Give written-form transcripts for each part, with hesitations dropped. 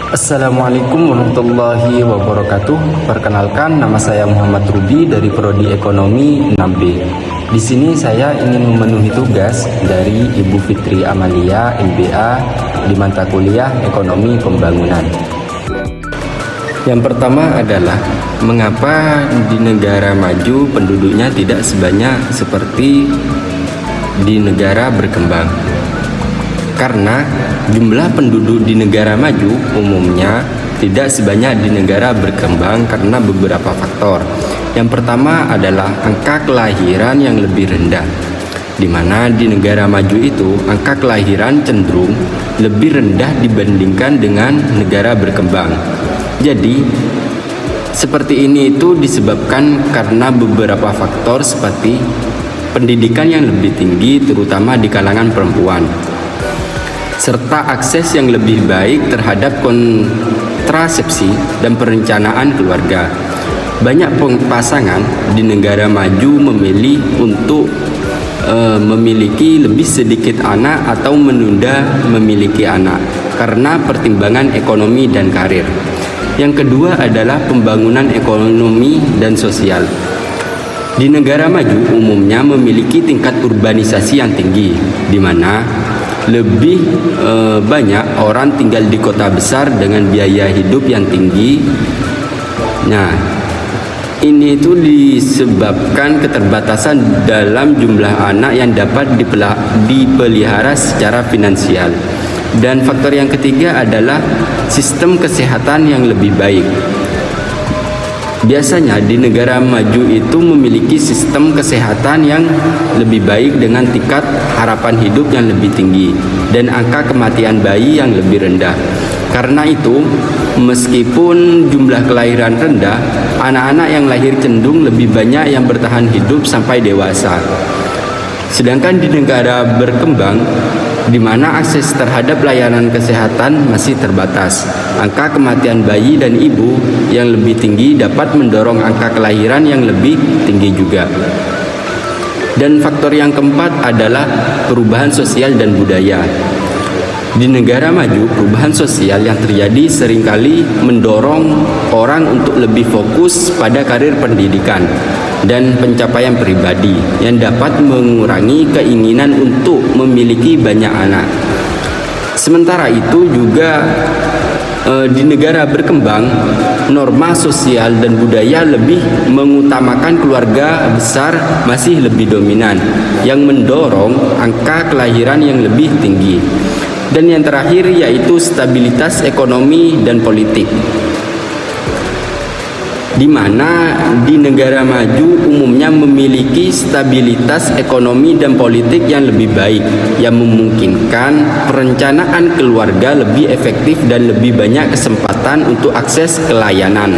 Assalamualaikum warahmatullahi wabarakatuh. Perkenalkan, nama saya Muhammad Ruby dari Prodi Ekonomi 6B. Di sini saya ingin memenuhi tugas dari Ibu Fitri Amalia, MBA, di mata kuliah Ekonomi Pembangunan. Yang pertama adalah mengapa di negara maju penduduknya tidak sebanyak seperti di negara berkembang. Karena jumlah penduduk di negara maju umumnya tidak sebanyak di negara berkembang karena beberapa faktor. Yang pertama adalah angka kelahiran yang lebih rendah, di mana di negara maju itu angka kelahiran cenderung lebih rendah dibandingkan dengan negara berkembang. Jadi seperti ini itu disebabkan karena beberapa faktor seperti pendidikan yang lebih tinggi terutama di kalangan perempuan, serta akses yang lebih baik terhadap kontrasepsi dan perencanaan keluarga. Banyak pasangan di negara maju memilih untuk memiliki lebih sedikit anak atau menunda memiliki anak karena pertimbangan ekonomi dan karir. Yang kedua adalah pembangunan ekonomi dan sosial. Di negara maju umumnya memiliki tingkat urbanisasi yang tinggi, di mana lebih banyak orang tinggal di kota besar dengan biaya hidup yang tinggi. Nah, ini itu disebabkan keterbatasan dalam jumlah anak yang dapat dipelihara secara finansial. Dan faktor yang ketiga adalah sistem kesehatan yang lebih baik. Biasanya di negara maju itu memiliki sistem kesehatan yang lebih baik dengan tingkat harapan hidup yang lebih tinggi dan angka kematian bayi yang lebih rendah. Karena itu, meskipun jumlah kelahiran rendah, anak-anak yang lahir cenderung lebih banyak yang bertahan hidup sampai dewasa. Sedangkan di negara berkembang, di mana akses terhadap layanan kesehatan masih terbatas, angka kematian bayi dan ibu yang lebih tinggi dapat mendorong angka kelahiran yang lebih tinggi juga. Dan faktor yang keempat adalah perubahan sosial dan budaya. Di negara maju, perubahan sosial yang terjadi seringkali mendorong orang untuk lebih fokus pada karir pendidikan dan pencapaian pribadi yang dapat mengurangi keinginan untuk memiliki banyak anak. Sementara itu juga di negara berkembang, norma sosial dan budaya lebih mengutamakan keluarga besar masih lebih dominan, yang mendorong angka kelahiran yang lebih tinggi. Dan yang terakhir yaitu stabilitas ekonomi dan politik, di mana di negara maju umumnya memiliki stabilitas ekonomi dan politik yang lebih baik, yang memungkinkan perencanaan keluarga lebih efektif dan lebih banyak kesempatan untuk akses ke layanan.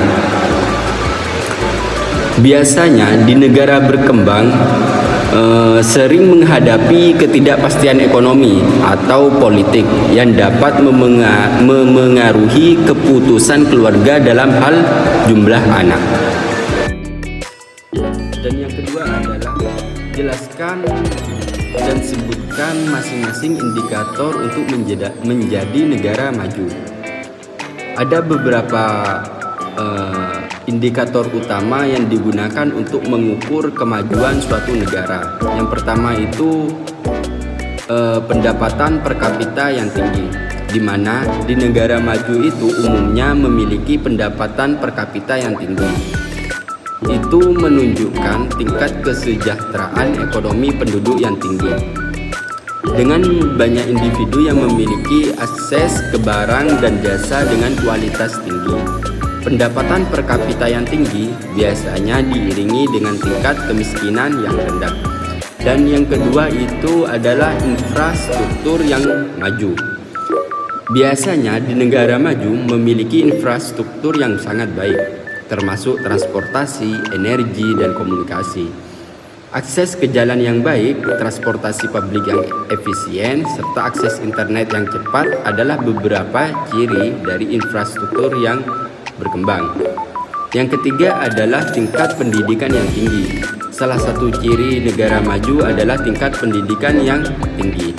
Biasanya di negara berkembang sering menghadapi ketidakpastian ekonomi atau politik yang dapat memengaruhi keputusan keluarga dalam hal jumlah anak. Dan yang kedua adalah jelaskan dan sebutkan masing-masing indikator untuk menjadi negara maju. Ada beberapa indikator utama yang digunakan untuk mengukur kemajuan suatu negara. Yang pertama itu pendapatan per kapita yang tinggi, di mana di negara maju itu umumnya memiliki pendapatan per kapita yang tinggi. Itu menunjukkan tingkat kesejahteraan ekonomi penduduk yang tinggi. Dengan banyak individu yang memiliki akses ke barang dan jasa dengan kualitas tinggi. Pendapatan per kapita yang tinggi biasanya diiringi dengan tingkat kemiskinan yang rendah. Dan yang kedua itu adalah infrastruktur yang maju. Biasanya di negara maju memiliki infrastruktur yang sangat baik, termasuk transportasi, energi, dan komunikasi. Akses ke jalan yang baik, transportasi publik yang efisien, serta akses internet yang cepat adalah beberapa ciri dari infrastruktur yang berkembang. Yang ketiga adalah tingkat pendidikan yang tinggi. Salah satu ciri negara maju adalah tingkat pendidikan yang tinggi.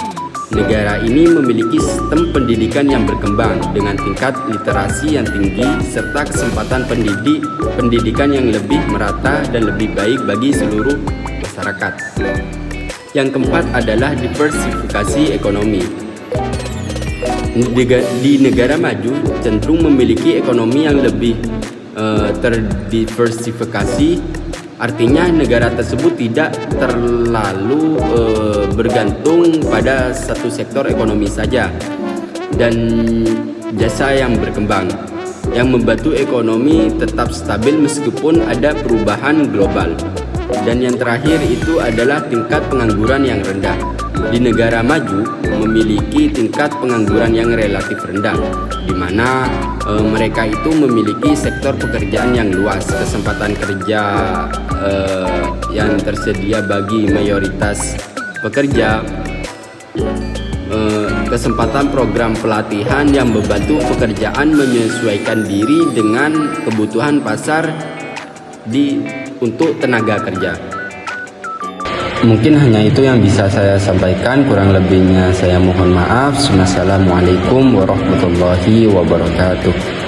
Negara ini memiliki sistem pendidikan yang berkembang dengan tingkat literasi yang tinggi serta kesempatan pendidikan yang lebih merata dan lebih baik bagi seluruh masyarakat. Yang keempat adalah diversifikasi ekonomi. Di negara maju cenderung memiliki ekonomi yang lebih terdiversifikasi. Artinya negara tersebut tidak terlalu bergantung pada satu sektor ekonomi saja dan jasa yang berkembang, yang membantu ekonomi tetap stabil meskipun ada perubahan global. Dan yang terakhir itu adalah tingkat pengangguran yang rendah. Di negara maju memiliki tingkat pengangguran yang relatif rendah, di mana mereka itu memiliki sektor pekerjaan yang luas, kesempatan kerja yang tersedia bagi mayoritas pekerja, kesempatan program pelatihan yang membantu pekerjaan menyesuaikan diri dengan kebutuhan pasar untuk tenaga kerja. Mungkin hanya itu yang bisa saya sampaikan, kurang lebihnya saya mohon maaf. Wassalamualaikum warahmatullahi wabarakatuh.